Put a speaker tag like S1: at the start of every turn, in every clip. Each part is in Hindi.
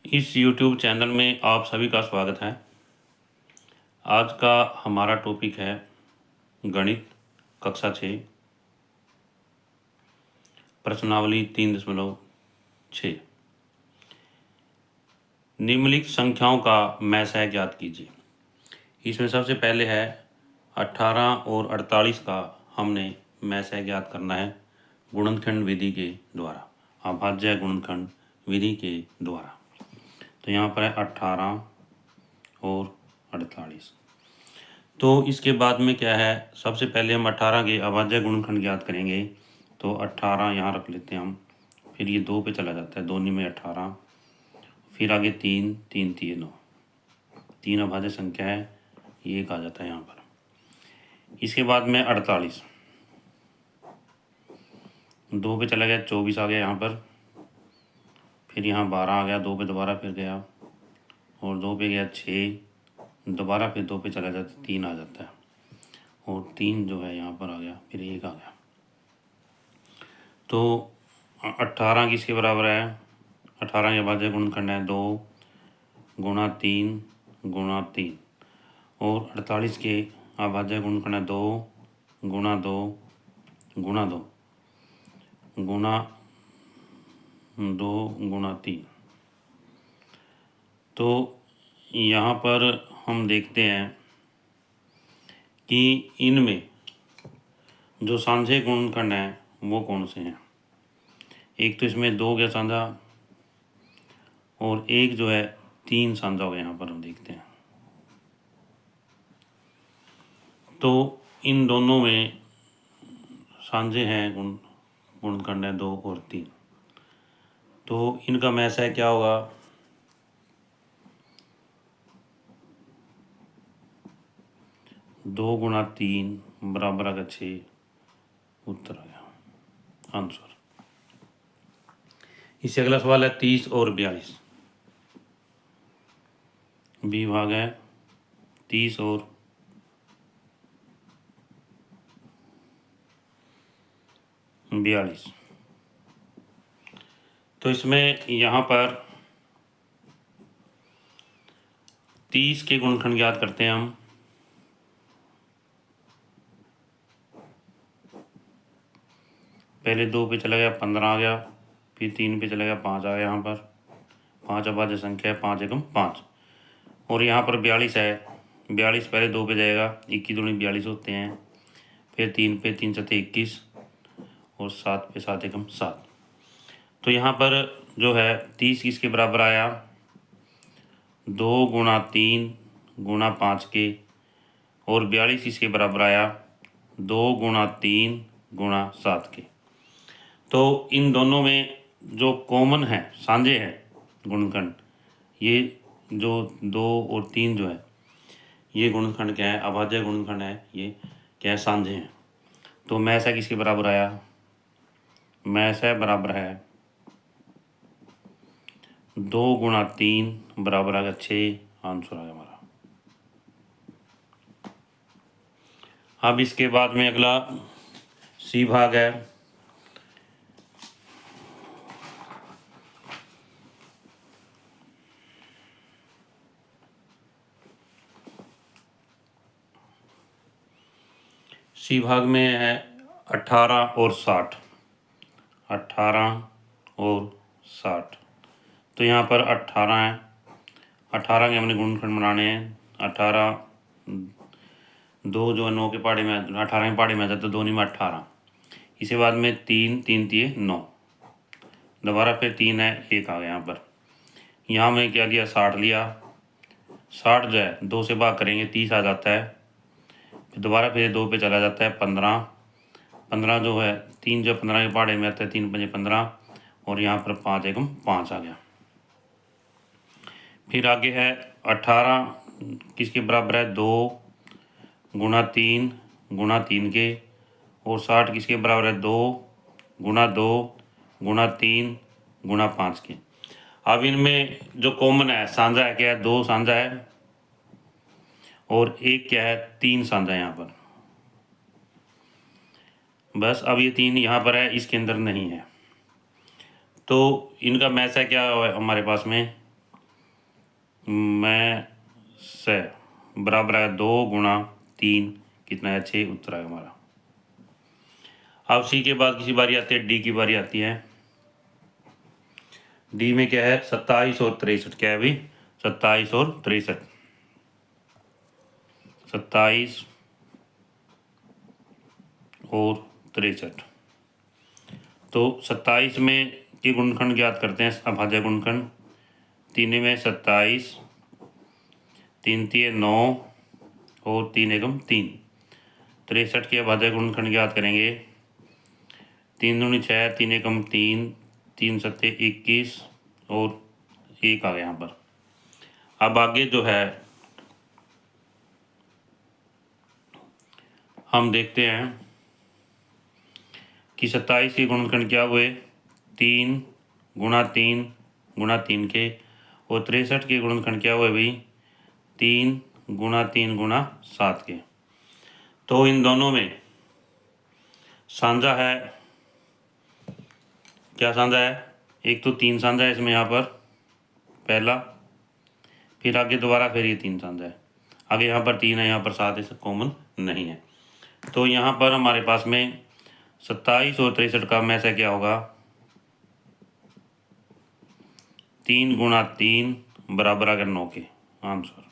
S1: इस YouTube चैनल में आप सभी का स्वागत है। आज का हमारा टॉपिक है गणित कक्षा 6 प्रश्नावली 3.6। निम्नलिखित संख्याओं का मैसय ज्ञात कीजिए। इसमें सबसे पहले है 18 और 48 का हमने मैसय ज्ञात करना है गुणनखंड विधि के द्वारा, अभाज्य गुणनखंड विधि के द्वारा। तो यहाँ पर है 18 और 48। तो इसके बाद में क्या है, सबसे पहले हम 18 के अभाज्य गुणनखंड ज्ञात करेंगे। तो 18 यहाँ रख लेते हैं हम, फिर ये 2 पे चला जाता है, 2 में 18, फिर आगे 3, 3 3 9, 3 अभाज्य संख्या है, ये 1 आ जाता है यहाँ पर। इसके बाद में 48, 2 पे चला गया, 24 आ गया यहाँ पर, फिर यहाँ 12 आ गया, 2 पे दोबारा फिर गया, और 2 पे गया 6, दोबारा फिर 2 पे चला जाता है, 3 आ जाता है, और 3 जो है यहाँ पर आ गया, फिर 1 आ गया। तो 18 किसके बराबर है, 18 के अभाज्य गुणनखंड है 2 गुणा 3 गुणा 3, और 48 के अभाज्य गुणनखंड है 2 गुणा 2 गुणा 2 गुणा 2 गुणा 3। तो यहाँ पर हम देखते हैं कि इनमें जो सांझे गुणनखंड हैं वो कौन से हैं। एक तो इसमें 2 गया सांझा, और एक जो है 3 सांझा हो गया। यहाँ पर हम देखते हैं तो इन दोनों में सांझे हैं गुणनखंड है 2 और 3। तो इनका मैसय क्या होगा, 2 गुणा 3 बराबर आ गया 6, उत्तर आ गया आंसर। इससे अगला सवाल है 30 और 42। बी भाग है 30 और 42। तो इसमें यहाँ पर 30 के गुणनखंड ज्ञात करते हैं हम। पहले 2 पे चला गया, 15 आ गया, फिर 3 पे चला गया, 5 आ गया। यहाँ पर 5 अभाज्य संख्या है, 5 एकम 5, और यहाँ पर 42 है। 42 पहले 2 पे जाएगा, 21 दूनी 42 होते हैं, फिर 3 पे 3 7 21, और 7 पे 7 एकम 7। तो यहाँ पर जो है 30 किसके बराबर आया, 2 गुणा 3 गुणा 5 के, और 42 किसके बराबर आया, 2 गुणा 3 गुणा 7 के। तो इन दोनों में जो कॉमन है, सांझे हैं गुणनखंड, ये जो 2 और 3 जो है ये गुणनखंड क्या है, अभाज्य गुणनखंड है, ये क्या है, सांझे हैं। तो मैसय किसके बराबर आया, मैसय बराबर है 2 गुणा 3 बराबर आ गया 6, आंसर आ गया हमारा। अब इसके बाद में अगला सी भाग है। सी भाग में है 18 और 60, 18 और 60। तो यहाँ पर 18 है, 18 के हमने गुणनखंड बनाने हैं। 18 2 जो है 9 के पहाड़े में, 18 के पहाड़े में आ जाता है, 2 में 18। इसके बाद में 3 3 3 9, दोबारा फिर 3 है, 1 आ गया। यहाँ पर यहाँ में क्या लिया, 60 लिया। 60 जो है 2 से भाग करेंगे 30 आ जाता है, फिर दोबारा फिर 2 पे चला जाता है 15। 15 जो है 3 जो 15 के पहाड़े में आता है, 3 5 15, और यहाँ पर 5 एकम 5 आ गया। फिर आगे है 18 किसके बराबर है, 2 गुणा 3 गुणा 3 के, और 60 किसके बराबर है, 2 गुणा 2 गुणा 3 गुणा 5 के। अब इनमें जो कॉमन है, सांझा है, क्या है, 2 सांझा है, और 1 क्या है, 3 सांझा है यहाँ पर। बस अब ये 3 यहाँ पर है, इसके अंदर नहीं है। तो इनका मैसय क्या है हमारे पास में, मैं से बराबर है 2 × 3 कितना है 6 उत्तर है हमारा। अब सी के बाद किसी बारी आती है डी की बारी आती है। डी में क्या है 27 और 63 क्या है भाई 27 और 63 27 और 63। तो 27 में के गुणनखंड ज्ञात करते हैं अभाज्य गुणनखंड। 3 में 27 3 3 9 और 3 एकम 3। 63 के अभाज्य गुणनखंड ज्ञात करेंगे। 3 दूनी 6 3 एकम 3 3 सत्ते 21 और 1 आ गया यहाँ पर। अब आगे जो है हम देखते हैं कि 27 के गुणनखंड क्या हुए 3 × 3 × 3 के, और 63 के गुणनखंड क्या हुए भाई 3 × 3 × 7 के। तो इन दोनों में साझा है, क्या साझा है, एक तो 3 साझा है इसमें यहाँ पर पहला, फिर आगे दोबारा फिर ये 3 साझा है, आगे यहाँ पर 3 है यहाँ पर 7 है, कॉमन नहीं है। तो यहाँ पर हमारे पास में 27 और 63 का में से क्या होगा 3 × 3 बराबर अगर 9 के आंसर।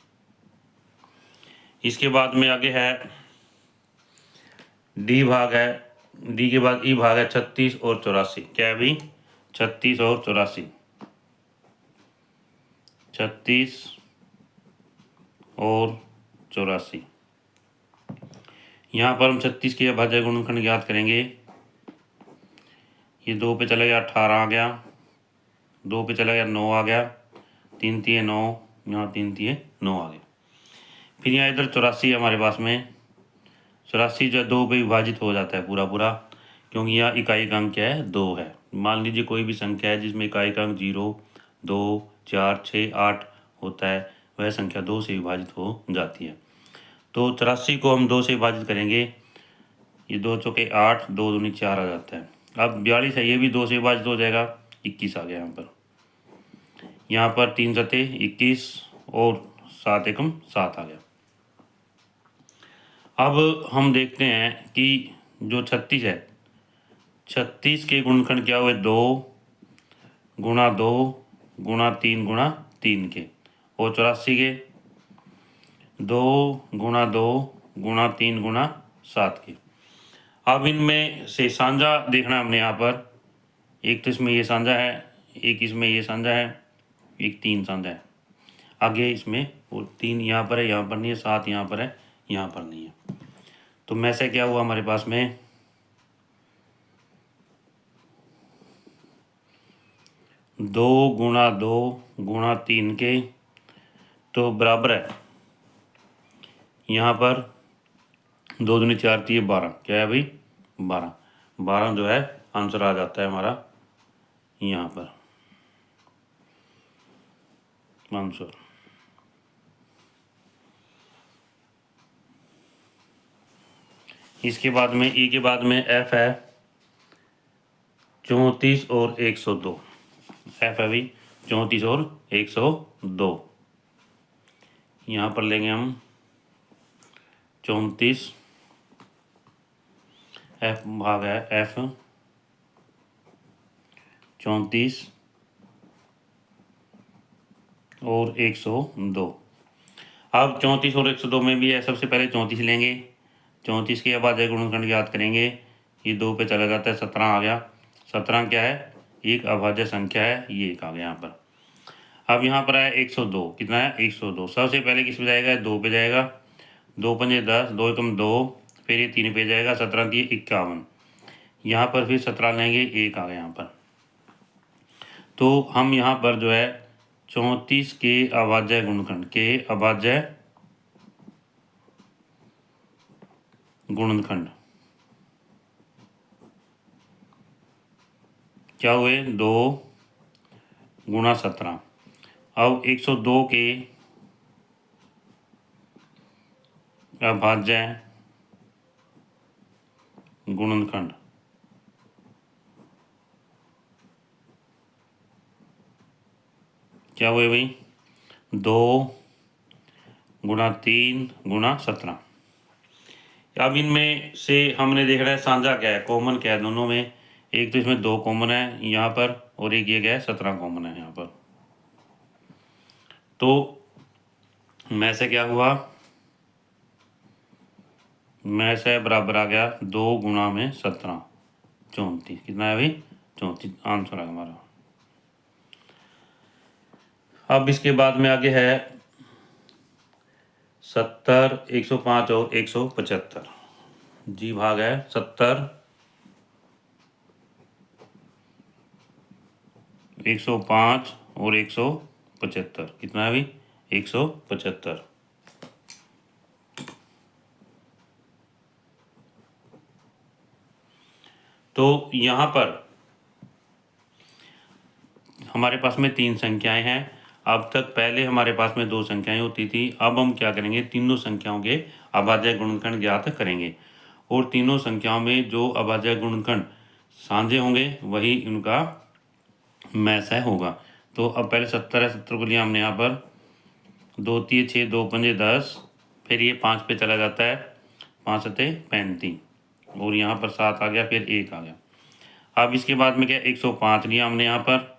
S1: इसके बाद में आगे है डी भाग है, डी के बाद ई भाग है 36 और 84 क्या है भाई 36 और 84 36 और 84। यहाँ पर हम 36 के अभाज्य गुणनखंड ज्ञात करेंगे। ये 2 पे चला गया 18 आ गया, 2 पे चला गया 9 आ गया, 3 3 9, यहाँ 3 3 9 आ गया। फिर यहाँ इधर 84 हमारे पास में 84 जो 2 पे विभाजित हो जाता है पूरा पूरा, क्योंकि यहाँ इकाई का अंक क्या है 2 है। मान लीजिए कोई भी संख्या है जिसमें इकाई का अंक 0 2 4 6 8 होता है, वह संख्या 2 से विभाजित हो जाती है। तो 84 को हम 2 से विभाजित करेंगे, ये 2 चौके 8 2 दूनी 4 आ जाता है। अब 42 है, ये भी 2 से विभाजित हो जाएगा, 21 आ गया यहाँ पर। यहाँ पर 3 सत्ते 21 और 7 एकम 7 आ गया। अब हम देखते हैं कि जो 36 है 36 के गुणनखंड क्या हुए 2 × 2 × 3 × 3 के, और 84 के 2 × 2 × 3 × 7 के। अब इनमें से साझा देखना हमने यहाँ पर, एक तो इसमें ये साझा है, एक इसमें ये साझा है, एक 3 साझा है, आगे इसमें वो 3 यहाँ पर है, यहाँ पर नहीं है, 7 यहाँ पर है, यहाँ पर नहीं है। तो में से क्या हुआ हमारे पास में 2 × 2 × 3 के, तो बराबर है यहाँ पर 2 दूनी 4 3 12 क्या है भाई 12 12 जो है आंसर आ जाता है हमारा यहाँ पर आंसर। इसके बाद में ई के बाद में एफ है 34 और 102, एफ है भाई 34 और 102। यहाँ पर लेंगे हम 34, एफ भाग है एफ 34 और 102। अब 34 और 102 में भी है, सबसे पहले 34 लेंगे, 34 के अभाज्य गुणनखंड याद करेंगे, ये 2 पे चला जाता है 17 आ गया, 17 क्या है एक अभाज्य संख्या है, ये एक आ गया यहाँ पर। अब यहाँ पर है 102 कितना है 102, सबसे पहले किस पे जाएगा 2 पे जाएगा, 2 पंजे 10 2 एकम 2, फिर ये 3 पे जाएगा 17 दिए 51, यहाँ पर फिर 17 लेंगे 1 आ गया यहाँ पर। तो हम यहाँ पर जो है 34 के अभाज्य गुणनखंड के अभाज्य गुणनखंड क्या हुए 2 × 17। अब 102 के अभाज्य गुणनखंड क्या हुए भाई 2 गुणा 3 गुणा 17। अब इनमें से हमने देखना है साझा क्या है, कॉमन क्या है दोनों में। एक तो इसमें 2 कॉमन है यहाँ पर, और एक ये क्या है 17 कॉमन है यहाँ पर। तो में से क्या हुआ, में से बराबर आ गया 2 गुणा में 17, 34। कितना है भाई, 34 आंसर है हमारा। अब इसके बाद में आगे है 70, 105 और 175। जी भाग है 70, 105 और 175। कितना है भाई, 175। तो यहाँ पर हमारे पास में 3 संख्याएं हैं। अब तक पहले हमारे पास में 2 संख्याएं होती थी। अब हम क्या करेंगे, तीनों संख्याओं के अभाज्य गुणनखंड ज्ञात करेंगे, और तीनों संख्याओं में जो अभाज्य गुणनखंड साझे होंगे वही उनका मैसा होगा। तो अब पहले 70 है, 70 को लिया हमने यहाँ पर, 2 3 6 2 5 10, फिर ये 5 पे चला जाता है, 5 7 35, और यहाँ पर 7 आ गया, फिर 1 आ गया। अब इसके बाद में क्या, 105 लिया हमने यहाँ पर,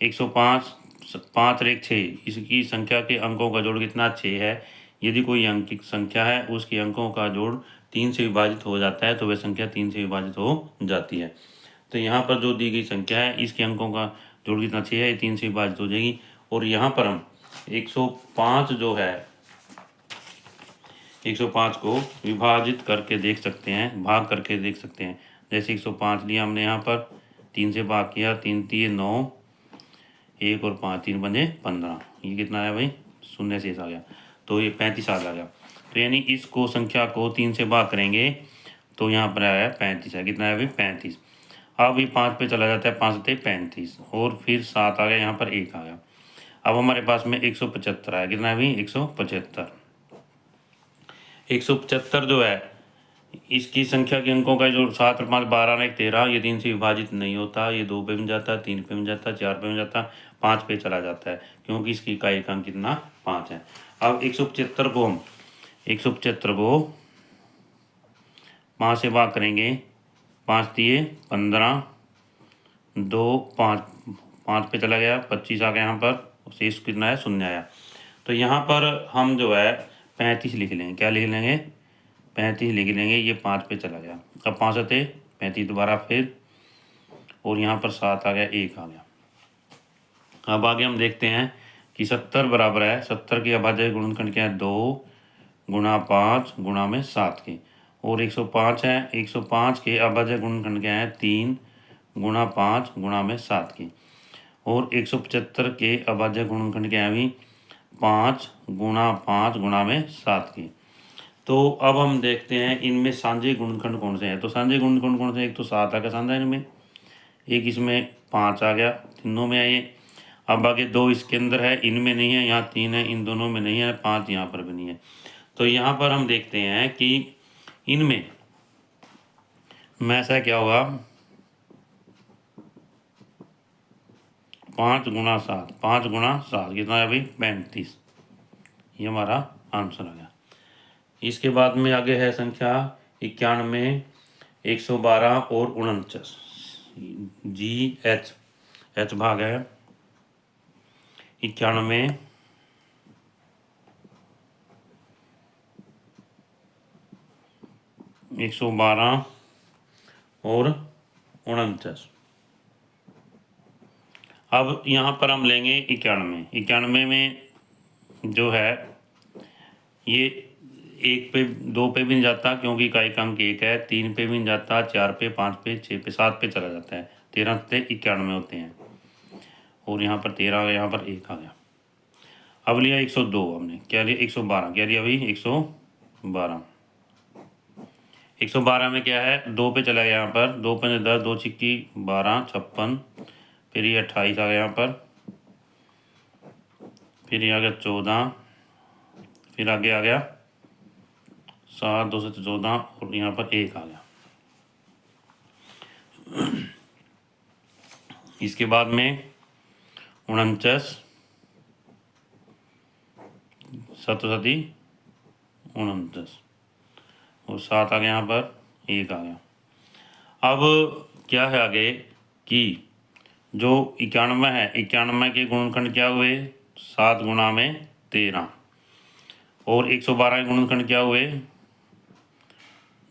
S1: 105, 5 और 1 6, इसकी संख्या के अंकों का जोड़ कितना, 6 है। यदि कोई अंकिक संख्या है उसके अंकों का जोड़ 3 से विभाजित हो जाता है तो वह संख्या 3 से विभाजित हो जाती है। तो यहाँ पर जो दी गई संख्या है इसके अंकों का जोड़ कितना, 6 है, ये 3 से विभाजित हो जाएगी। और यहाँ पर हम 105 जो है, 105 को विभाजित करके देख सकते हैं, भाग करके देख सकते हैं। जैसे 105 लिया हमने यहाँ पर, 3 से भाग किया, 3 3 9, 1 और 5, 3 बने 15, ये कितना है भाई, 0 शेष आ गया, तो ये 35 आ गया। तो यानी इसको संख्या को 3 से भाग करेंगे तो यहाँ पर आया 35 है। कितना है भाई, 35। अब ये 5 पे चला जाता है, 5 7 35, और फिर 7 आ गया, यहाँ पर 1 आ गया। अब हमारे पास में 175 आया। कितना है भाई, 175। 175 जो है इसकी संख्या के अंकों का जो 7 और 5 12 और 1 13, ये 3 से विभाजित नहीं होता, ये 2 पे बन जाता है, 3 पे बन जाता है, 4 पे बन जाता है, 5 पे चला जाता है, क्योंकि इसकी इकाई एक अंक कितना, 5 है। अब 175 को हम 175 को 5 से भाग करेंगे, 5 दिए 15, 2 5, 5 पे चला गया, 25 आ गया, यहाँ पर शेष कितना है, 0 आया। तो यहाँ पर हम जो है 35 लिख लेंगे। क्या लिख लेंगे, 35 लिख लेंगे। ये 5 पे चला गया, अब 5 7 35 दोबारा फिर, और यहाँ पर 7 आ गया, 1 आ गया। अब आगे हम देखते हैं कि 70 बराबर है, 70 के अभाज्य गुणनखंड क्या है, 2 गुणा 5 गुणा में 7 के, और 105 है, 105 के अभाज्य गुणनखंड क्या है, 3 गुणा 5 गुणा में 7 के, और 175 के अभाज्य गुणनखंड क्या है अभी, 5 गुणा 5 गुणा में 7 के। तो अब हम देखते हैं इनमें साझे गुणनखंड कौन से हैं। तो साझे गुणनखंड कौन से, एक तो 7 आ गया साझा इनमें, एक इसमें 5 आ गया, तीनों में है ये। अब आगे 2 इसके अंदर है, इनमें नहीं है, यहाँ 3 है, इन दोनों में नहीं है, 5 यहाँ पर भी नहीं है। तो यहाँ पर हम देखते हैं कि इनमें में से क्या होगा, 5 गुणा 7, 5 गुणा 7 कितना है भाई, 35। ये हमारा आंसर आ गया। इसके बाद में आगे है संख्या 91, 112 और 49। जी एच, एच भाग है 91, 112 और 49। अब यहाँ पर हम लेंगे 91। 91 में जो है ये 1 पे 2 पे भी नहीं जाता, क्योंकि इकाई का अंक 1 है, 3 पे भी नहीं जाता, 4 पे, 5 पे, 6 पे, 7 पे चला जाता है, 13 से 91 होते हैं, और यहाँ पर 13 आ गया, यहाँ पर 1 आ गया। अब लिया 102 हमने, क्या लिया, 112, क्या लिया भाई, 112। 112 में क्या है, 2 पे चला गया, यहाँ पर 2 पे 10, 2 छिक्की 12, 56, फिर ये 28 आ गया यहाँ पर, फिर ये आ गया 14, फिर आगे आ गया 7, 2 से 14, और यहाँ पर 1 आ गया। इसके बाद में 49, 7 7 29 और 7 आ गया, यहाँ पर 1 आ गया। अब क्या है आगे कि जो 91 है, 91 के गुणनखंड क्या हुए 7 गुणा में 13 और 112 के गुणनखंड क्या हुए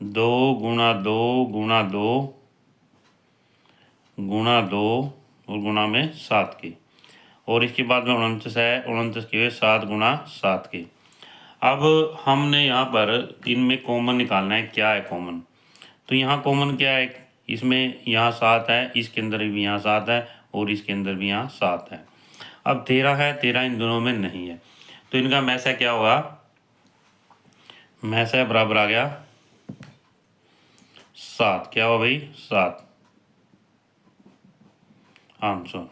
S1: 2 गुणा 2 गुणा 2 गुणा 2 और गुणा में 7 के और इसके बाद में 29 है, 29 के हुए 7 गुणा 7 के। अब हमने यहाँ पर इनमें कॉमन निकालना है, क्या है कॉमन, तो यहाँ कॉमन क्या है, इसमें यहाँ 7 है, इसके अंदर भी यहाँ 7 है और इसके अंदर भी यहाँ 7 है। अब 13 है, 13 इन दोनों में नहीं है, तो इनका मैसा क्या होगा, मैसा बराबर आ गया 7, क्या हुआ भाई 7 आंसर।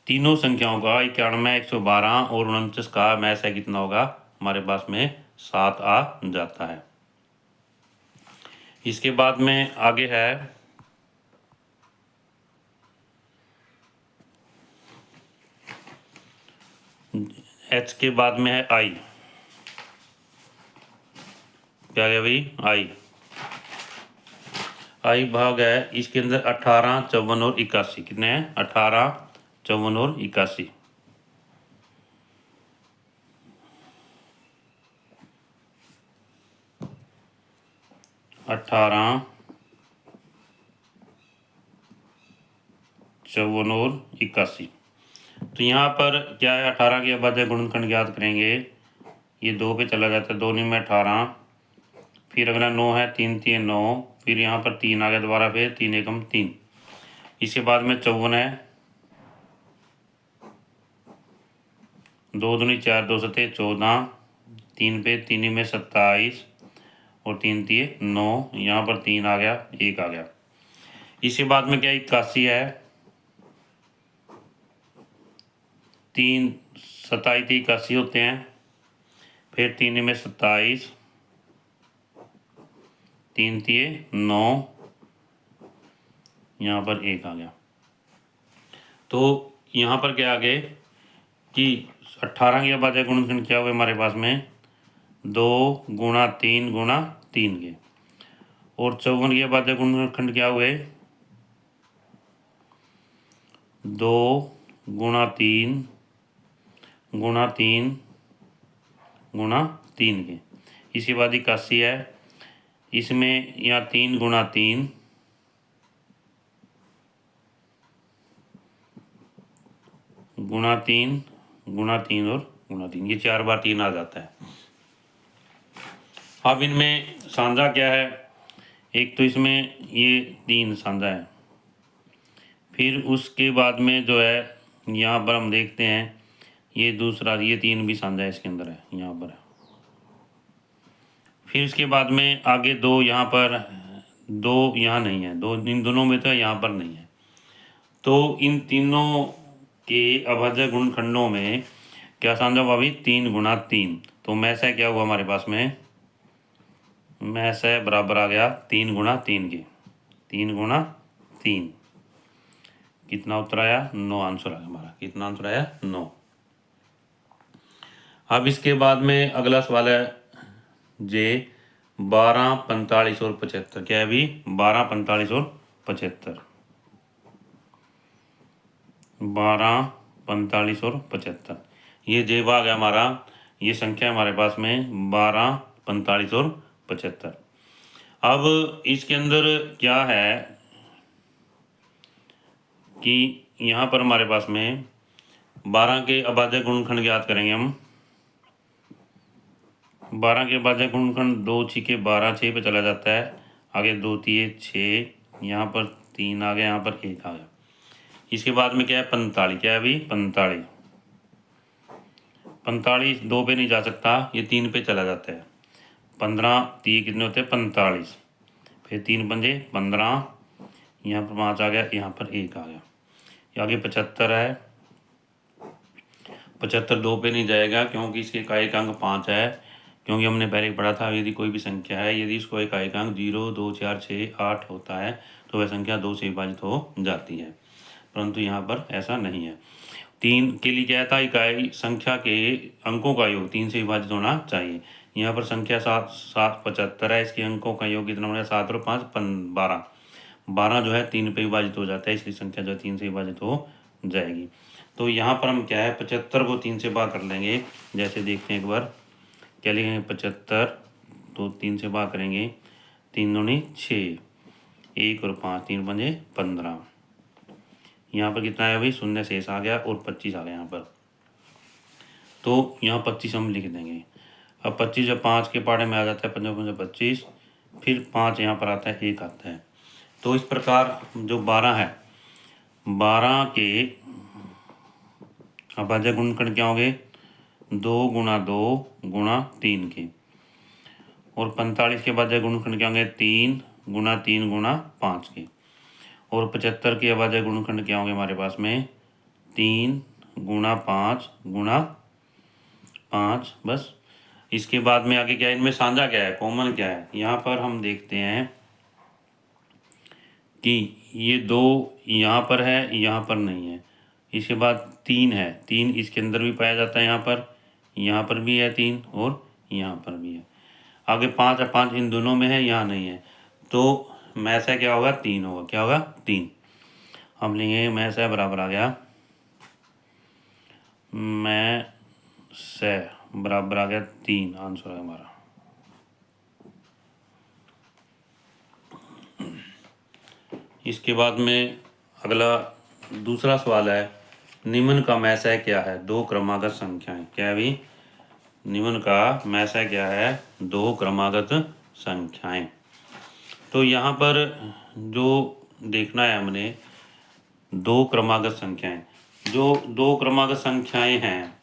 S1: तीनों संख्याओं का 91, 112 और 29 का मैसा कितना होगा, हमारे पास में 7 आ जाता है। इसके बाद में आगे है एच के बाद में है आई, क्या गया भाई आई भाग है, इसके अंदर 18, 54 और 81 कितने हैं 18, 54 और 81। 18, 54 और 81। तो यहाँ पर क्या है 18 के बाद गुणनखंड ज्ञात करेंगे, ये 2 पे चला जाता है, 2 9 में 18, फिर अगला 9 है, 3 3 9, फिर यहाँ पर 3 आ गया दोबारा, फिर 3 एकम 3, इसके बाद में 54 है, 2 दूनी 4, 2 सते 14, 3 पे 3 में 27 और 3 3 9, यहाँ पर 3 आ गया, 1 आ गया। इसके बाद में क्या 81 है, 3 27 81 होते हैं, फिर 3 में 27, 3 3 9, यहाँ पर 1 आ गया। तो यहाँ पर क्या आ गए कि 18 के बाद गुणनखंड क्या हुए हमारे पास में 2 गुणा 3 गुणा 3 के, और 54 के बाद गुणनखंड क्या हुए 2 गुणा 3 गुणा 3 गुणा 3 के। इसके बाद 81 है, इसमें यहाँ 3 गुणा 3 गुणा 3 गुणा 3 और गुणा 3, ये 4 बार 3 आ जाता है। अब इनमें सांझा क्या है, एक तो इसमें ये 3 सांझा है, फिर उसके बाद में जो है यहाँ पर हम देखते हैं ये दूसरा, ये 3 भी सांझा है, इसके अंदर है यहाँ पर। फिर इसके बाद में आगे 2 यहाँ पर, 2 यहाँ नहीं है, 2 इन दोनों में तो यहाँ पर नहीं है। तो इन तीनों के अभाज्य गुणनखंडों में क्या सांझा हुआ भी 3 गुणा 3, तो मैसा क्या हुआ हमारे पास में, मैसा बराबर आ गया 3 गुणा 3 के, 3 गुणा 3 कितना उत्तर आया 9 आंसर आया हमारा, कितना आंसर आया 9। अब इसके बाद में अगला सवाल है जे 12 45 और 75, क्या है अभी 12 45 और 75, 12 45 और 75, ये जे भाग है हमारा, ये संख्या हमारे पास में 12 45 और 75। अब इसके अंदर क्या है कि यहाँ पर हमारे पास में 12 के अभाज्य गुणनखंड ज्ञात करेंगे हम। 12 के अभाज्य गुणनखंड 2 6 12, 6 पे चला जाता है, आगे 2 3 6, यहाँ पर 3 आ गया, यहाँ पर 1 आ गया। इसके बाद में क्या है 45, क्या है अभी 45, 45 2 पे नहीं जा सकता, ये 3 पे चला जाता है, 15 3 कितने होते हैं 45, फिर 3 पंजे 15, यहाँ पर 5 आ गया, यहाँ पर 1 आ गया। आगे 75 है, 75 2 पे नहीं जाएगा क्योंकि इसके इकाई अंक 5 है, क्योंकि हमने पहले पढ़ा था यदि कोई भी संख्या है, यदि इसको इकाई अंक 0 2 4 6 8 होता है तो वह संख्या 2 से विभाजित हो जाती है, परंतु यहाँ पर ऐसा नहीं है। 3 के लिए क्या था, इकाई संख्या के अंकों का योग 3 से विभाजित होना चाहिए। यहाँ पर संख्या 775 है, इसके अंकों का योग कितना बनेगा, 7 और 5 12। 12 जो है 3 पे विभाजित हो जाता है, इसलिए संख्या जो है 3 से विभाजित हो जाएगी। तो यहाँ पर हम क्या है 75 को 3 से भाग कर लेंगे। जैसे देखते हैं एक बार, क्या लिखेंगे 75 तो 3 से भाग करेंगे, 3 दूनी 6, 1 और 5, 3 पंजे 15। यहाँ पर कितना है भाई, शून्य शेष आ गया और 25 आ गया यहाँ पर। तो यहाँ 25 हम लिख देंगे। अब 25 जब 5 के पाड़े में आ जाता है, 5 5 25, फिर 5 यहाँ पर आता है, 1 आता है। तो इस प्रकार जो 12 है, 12 के अभाज्य गुणनखंड क्या होंगे, 2 गुणा 2 गुणा 3 के। और 45 के अभाज्य गुणनखंड क्या होंगे, 3 गुणा 3 गुणा 5 के। और 75 के अभाज्य गुणनखंड क्या होंगे हमारे पास में, 3 गुणा 5 गुणा 5। बस इसके बाद में आगे क्या है, इनमें साझा क्या है, कॉमन क्या है, यहाँ पर हम देखते हैं कि ये 2 यहाँ पर है, यहाँ पर नहीं है। इसके बाद 3 है, 3 इसके अंदर भी पाया जाता है, यहाँ पर भी है 3 और यहाँ पर भी है। आगे 5 है, 5 इन दोनों में है, यहाँ नहीं है। तो में से क्या होगा, 3 होगा। क्या होगा, 3। हम लेंगे में से बराबर आ गया, में से बराबर आ गया 3, आंसर है हमारा। इसके बाद में अगला दूसरा सवाल है, निम्न का मैसय क्या है, 2 क्रमागत संख्याएं। क्या है भी, निम्न का मैसय क्या है, 2 क्रमागत संख्याएं। तो यहाँ पर जो देखना है हमने, 2 क्रमागत संख्याएं, जो 2 क्रमागत संख्याएं हैं,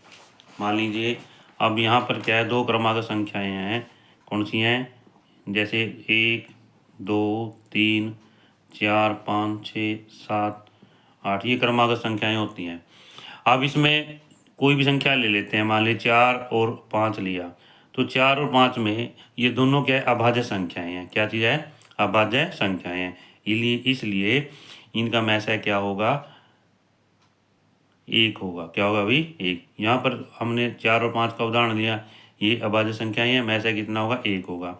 S1: मान लीजिए अब यहाँ पर क्या है, 2 क्रमागत संख्याएं हैं, कौन सी हैं, जैसे 1 2 3 4 5 6 7 8, ये क्रमागत संख्याएं होती हैं। अब इसमें कोई भी संख्या ले लेते हैं, मान लीजिए 4 और 5 लिया, तो 4 और 5 में ये दोनों क्या है, अभाज्य संख्याएं हैं। क्या चीज़ है, अभाज्य संख्याएं हैं। इसलिए इनका मैसय क्या होगा, 1 होगा। क्या होगा भाई, 1। यहाँ पर हमने 4 और 5 का उदाहरण लिया, ये अभाज्य संख्याएं हैं, मैसय कितना होगा, 1 होगा।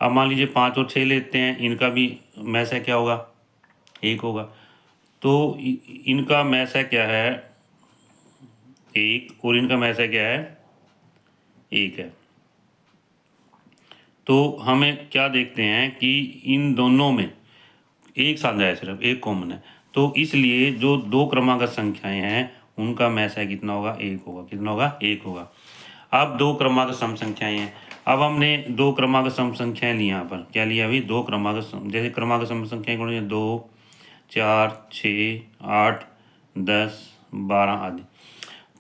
S1: अब मान लीजिए 5 और 6 लेते हैं, इनका भी मैसय क्या होगा, 1 होगा। तो इनका मैसय क्या है, 1, और इनका मैसय क्या है, 1 है। तो हमें क्या देखते हैं कि इन दोनों में एक साझा है, सिर्फ एक कॉमन है। तो इसलिए जो 2 क्रमागत संख्याएं हैं उनका मैसय कितना होगा, 1 होगा। कितना होगा, 1 होगा। अब 2 क्रमागत सम संख्याएं हैं। अब हमने 2 क्रमागत सम संख्याएं ली, यहाँ पर क्या लिया अभी, 2 क्रमागत जैसे क्रमागत सम संख्याएं कौन है, 2 4 6 8 10 12 आदि।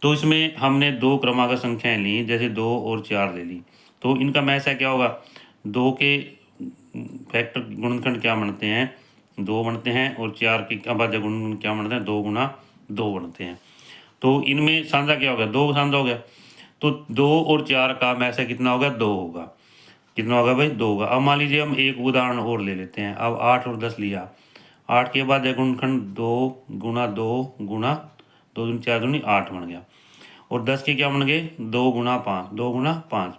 S1: तो इसमें हमने 2 क्रमागत संख्याएं ली, जैसे 2 और 4 ले ली, तो इनका मैसय क्या होगा, 2 के फैक्टर गुणनखंड क्या बनते हैं, 2 बनते हैं, और 4 के अभाज्य गुणनखंड क्या बनते हैं, 2 गुणा 2 बनते हैं। तो इनमें साझा क्या होगा, 2 साझा हो गया। तो 2 और 4 का मैसय कितना होगा, 2 होगा। कितना होगा भाई, 2 होगा। अब मान लीजिए हम एक उदाहरण और ले लेते हैं। अब 8 और 10 लिया, 8 के बाद गुणनखंड 2 गुणा 2 गुणा 2 दूनी 4 दूनी 8 बन गया। और 10 के क्या बन गए, 2 गुणा 5, 2 गुणा 5।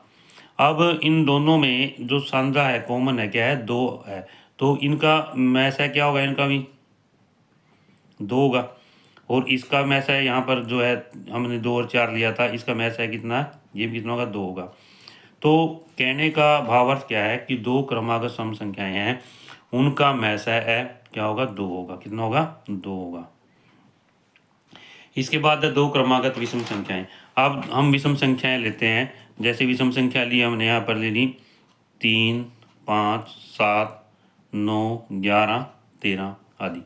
S1: अब इन दोनों में जो साझा है, कॉमन है, क्या है, 2 है। तो इनका मैसय क्या होगा, इनका भी 2 होगा। और इसका मैसय यहाँ पर जो है, हमने 2 और 4 लिया था, इसका मैसय कितना है, ये भी कितना होगा, 2 होगा। तो कहने का भावार्थ क्या है कि 2 क्रमागत सम संख्याएं हैं, उनका मैसय है क्या होगा, 2 होगा। कितना होगा, 2 होगा। इसके बाद है 2 क्रमागत विषम संख्याएं। अब हम विषम संख्याएं लेते हैं। जैसे विषम संख्या ली हमने, यहाँ पर ले ली 3 5 7 9 11 13 आदि।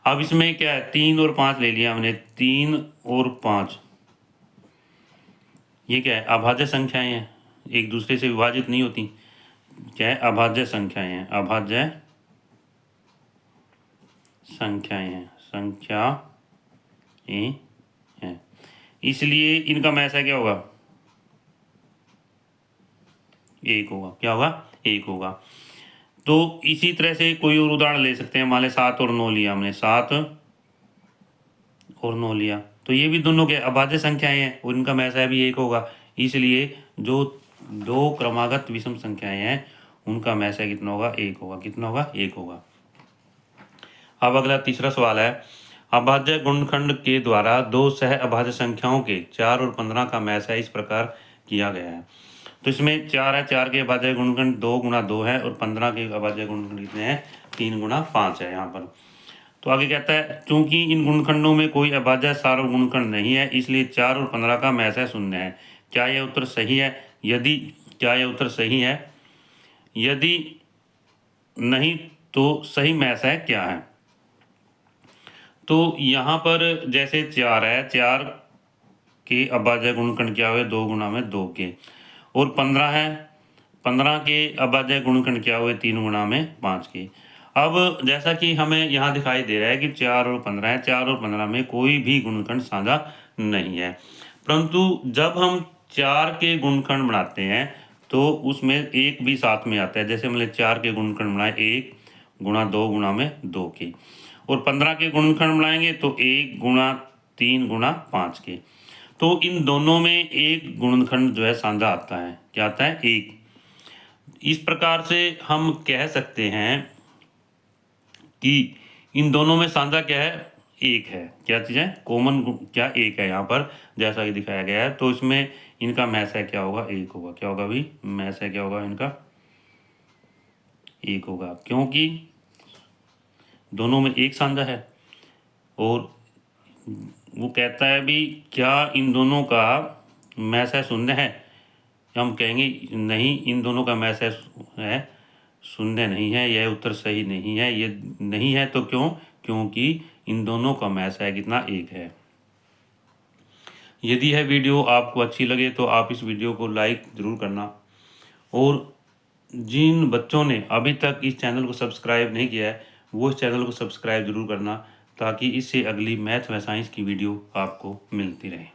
S1: अब इसमें क्या है, 3 और 5 ले लिया हमने, 3 और 5 ये क्या है, अभाज्य संख्याएं हैं, एक दूसरे से विभाजित नहीं होती। क्या है, अभाज्य संख्याएं हैं, अभाज्य संख्याएं हैं, हैं। इसलिए इनका मैसय क्या होगा, 1 होगा। क्या होगा, 1 होगा। तो इसी तरह से कोई और उदाहरण ले सकते हैं। मान लें 7 और 9 लिया हमने, 7 और 9 लिया, तो ये भी दोनों के अभाज्य संख्याएं हैं और इनका मैसा भी 1 होगा, इसलिए जो दो क्रमागत विषम संख्याएं हैं उनका मैसा कितना होगा, 1 होगा। कितना होगा, 1 होगा। अब अगला तीसरा सवाल है, अभाज्य गुणनखंड के द्वारा दो सह अभाज्य संख्याओं के 4 और 15 का मैसा इस प्रकार किया गया है। तो इसमें 4 है, 4 के अभाज्य गुणनखंड 2 गुणा 2 है और 15 के अभाज्य गुणनखंड कितने हैं, 3 गुणा 5 है यहाँ पर। तो आगे कहता है, चूंकि इन गुणनखंडों में कोई अभाज्य सार्वभौम गुणनखंड नहीं है, इसलिए 4 और 15 का मैसा शून्य है। क्या यह उत्तर सही है? क्या यह उत्तर सही है? यदि नहीं तो सही मैसा क्या है? तो यहाँ पर जैसे 4 है, 4 के अभाज्य गुणनखंड क्या हुए, 2 गुणा में 2 के, और 15 है, 15 के अभाज्य गुणनखंड क्या हुए, 3 गुणा में 5 के। अब जैसा कि हमें यहाँ दिखाई दे रहा है कि 4 और 15 है, 4 और 15 में कोई भी गुणनखंड साझा नहीं है, परंतु जब हम 4 के गुणनखंड बनाते हैं तो उसमें 1 भी साथ में आता है। जैसे हमने 4 के गुणनखंड बनाए 1 गुणा 2 गुणा में 2 के, और 15 के गुणनखंड बनाएंगे तो 1 गुणा 3 गुणा 5 के। तो इन दोनों में एक गुणनखंड जो है साझा आता है। क्या आता है? 1। इस प्रकार से हम कह सकते हैं कि इन दोनों में साझा क्या है, 1 है। क्या चीज़ है? कॉमन क्या 1 है यहाँ पर, जैसा कि दिखाया गया है। तो इसमें इनका मैसा क्या होगा, 1 होगा। क्या होगा भी, मैसा क्या होगा इनका, 1 होगा, क्योंकि दोनों में 1 साझा है। और वो कहता है भी, क्या इन दोनों का मैसा शून्य है? हम कहेंगे नहीं, इन दोनों का मैसा है शून्य नहीं है, यह उत्तर सही नहीं है। ये नहीं है तो क्यों? क्योंकि इन दोनों का मैसा है कितना, 1 है। यदि यह वीडियो आपको अच्छी लगे तो आप इस वीडियो को लाइक ज़रूर करना, और जिन बच्चों ने अभी तक इस चैनल को सब्सक्राइब नहीं किया है वो इस चैनल को सब्सक्राइब ज़रूर करना, ताकि इससे अगली मैथ व साइंस की वीडियो आपको मिलती रहे।